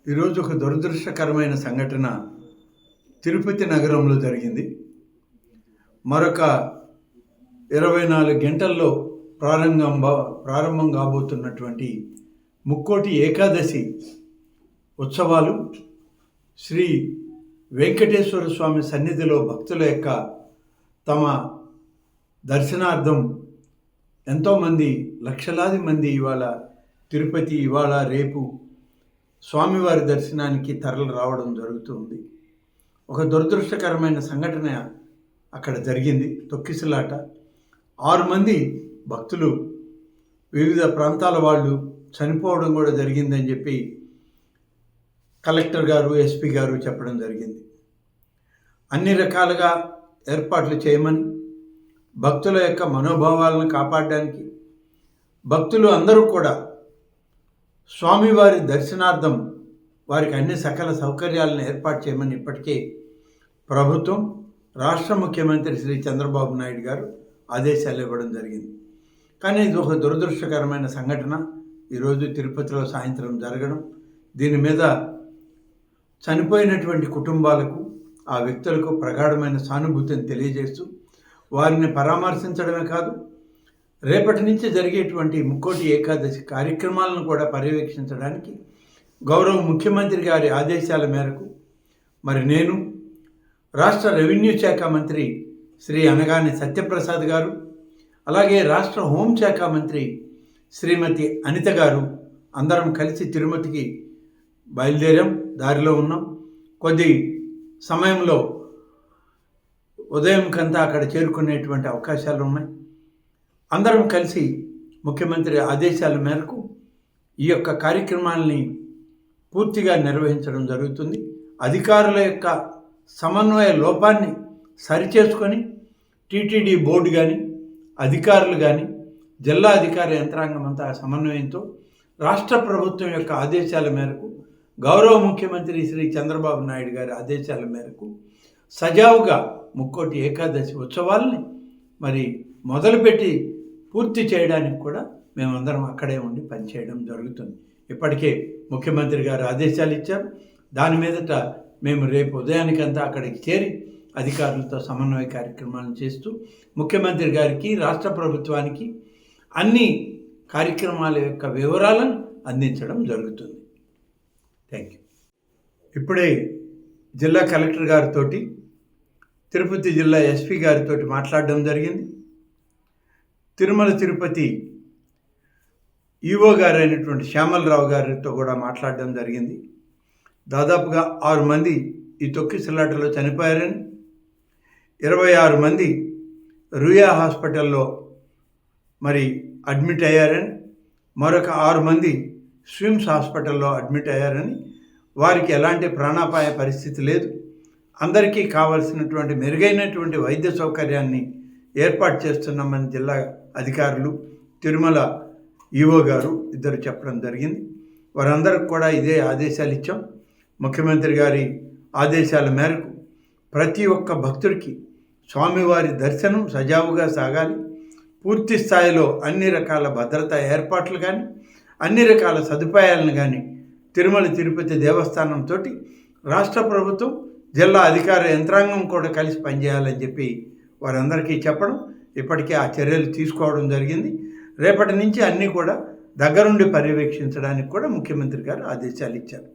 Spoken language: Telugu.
ఈరోజు ఒక దురదృష్టకరమైన సంఘటన తిరుపతి నగరంలో జరిగింది. మరొక 24 గంటల్లో ప్రారంభం కాబోతున్నటువంటి ముక్కోటి ఏకాదశి ఉత్సవాలు శ్రీ వెంకటేశ్వర స్వామి సన్నిధిలో భక్తుల యొక్క తమ దర్శనార్థం ఎంతోమంది లక్షలాది మంది ఇవాళ తిరుపతి ఇవాళ రేపు స్వామివారి దర్శనానికి తరలి రావడం జరుగుతుంది. ఒక దురదృష్టకరమైన సంఘటన అక్కడ జరిగింది. తొక్కిసలాట 6 మంది భక్తులు వివిధ ప్రాంతాల వాళ్ళు చనిపోవడం కూడా జరిగిందని చెప్పి కలెక్టర్ గారు, ఎస్పీ గారు చెప్పడం జరిగింది. అన్ని రకాలుగా ఏర్పాట్లు చేయమని, భక్తుల యొక్క మనోభావాలను కాపాడడానికి భక్తులు అందరూ కూడా స్వామివారి దర్శనార్థం వారికి అన్ని సకల సౌకర్యాలను ఏర్పాటు చేయమని ఇప్పటికే ప్రభుత్వం, రాష్ట్ర ముఖ్యమంత్రి శ్రీ చంద్రబాబు నాయుడు గారు ఆదేశాలు ఇవ్వడం జరిగింది. కానీ ఇది ఒక దురదృష్టకరమైన సంఘటన ఈరోజు తిరుపతిలో సాయంత్రం జరగడం, దీని మీద చనిపోయినటువంటి కుటుంబాలకు, ఆ వ్యక్తులకు ప్రగాఢమైన సానుభూతిని తెలియజేస్తూ వారిని పరామర్శించడమే కాదు, రేపటి నుంచి జరిగేటువంటి ముక్కోటి ఏకాదశి కార్యక్రమాలను కూడా పర్యవేక్షించడానికి గౌరవ ముఖ్యమంత్రి గారి ఆదేశాల మేరకు మరి నేను, రాష్ట్ర రెవెన్యూ శాఖ మంత్రి శ్రీ అనగాని సత్యప్రసాద్ గారు, అలాగే రాష్ట్ర హోంశాఖ మంత్రి శ్రీమతి అనిత గారు అందరం కలిసి తిరుమతికి బయలుదేరాం. దారిలో ఉన్నాం. కొద్ది సమయంలో ఉదయం కంతా అక్కడ చేరుకునేటువంటి అవకాశాలు ఉన్నాయి. అందరం కలిసి ముఖ్యమంత్రి ఆదేశాల మేరకు ఈ యొక్క కార్యక్రమాలని పూర్తిగా నిర్వహించడం జరుగుతుంది. అధికారుల యొక్క సమన్వయ లోపాన్ని సరిచేసుకొని టీటీడీ బోర్డు కానీ, అధికారులు కానీ, జిల్లా అధికార యంత్రాంగం అంతా సమన్వయంతో రాష్ట్ర ప్రభుత్వం యొక్క ఆదేశాల మేరకు, గౌరవ ముఖ్యమంత్రి శ్రీ చంద్రబాబు నాయుడు గారి ఆదేశాల మేరకు సజావుగా ముక్కోటి ఏకాదశి ఉత్సవాల్ని మరి మొదలుపెట్టి పూర్తి చేయడానికి కూడా మేమందరం అక్కడే ఉండి పనిచేయడం జరుగుతుంది. ఇప్పటికే ముఖ్యమంత్రి గారు ఆదేశాలు ఇచ్చారు. దాని మీదట మేము రేపు ఉదయానికంతా అక్కడికి చేరి అధికారులతో సమన్వయ కార్యక్రమాలను చేస్తూ ముఖ్యమంత్రి గారికి, రాష్ట్ర ప్రభుత్వానికి అన్ని కార్యక్రమాల యొక్క వివరాలను అందించడం జరుగుతుంది. Thank you. ఇప్పుడే జిల్లా కలెక్టర్ గారితో, తిరుపతి జిల్లా ఎస్పీ గారితో మాట్లాడడం జరిగింది. తిరుమల తిరుపతి ఈవో గారు అయినటువంటి శ్యామలరావు గారితో కూడా మాట్లాడడం జరిగింది. దాదాపుగా 6 మంది ఈ తొక్కిసలాటలో చనిపోయారని, 26 మంది రుయా హాస్పిటల్లో మరి అడ్మిట్ అయ్యారని, మరొక 6 మంది స్విమ్స్ హాస్పిటల్లో అడ్మిట్ అయ్యారని, వారికి ఎలాంటి ప్రాణాపాయ పరిస్థితి లేదు, అందరికీ కావలసినటువంటి మెరుగైనటువంటి వైద్య సౌకర్యాన్ని ఏర్పాటు చేస్తున్నామని జిల్లా అధికారులు, తిరుమల ఈవో గారు ఇద్దరు చెప్పడం జరిగింది. వారందరికి కూడా ఇదే ఆదేశాలు ఇచ్చాం. ముఖ్యమంత్రి గారి ఆదేశాల మేరకు ప్రతి ఒక్క భక్తుడికి స్వామివారి దర్శనం సజావుగా సాగాలి, పూర్తి స్థాయిలో అన్ని రకాల భద్రతా ఏర్పాట్లు కానీ, అన్ని రకాల సదుపాయాలను కానీ తిరుమల తిరుపతి దేవస్థానంతో రాష్ట్ర ప్రభుత్వం, జిల్లా అధికార యంత్రాంగం కూడా కలిసి పనిచేయాలని చెప్పి వారందరికీ చెప్పడం, ఇప్పటికే ఆ చర్యలు తీసుకోవడం జరిగింది. రేపటి నుంచి అన్నీ కూడా దగ్గరుండి పర్యవేక్షించడానికి కూడా ముఖ్యమంత్రి గారు ఆదేశాలు ఇచ్చారు.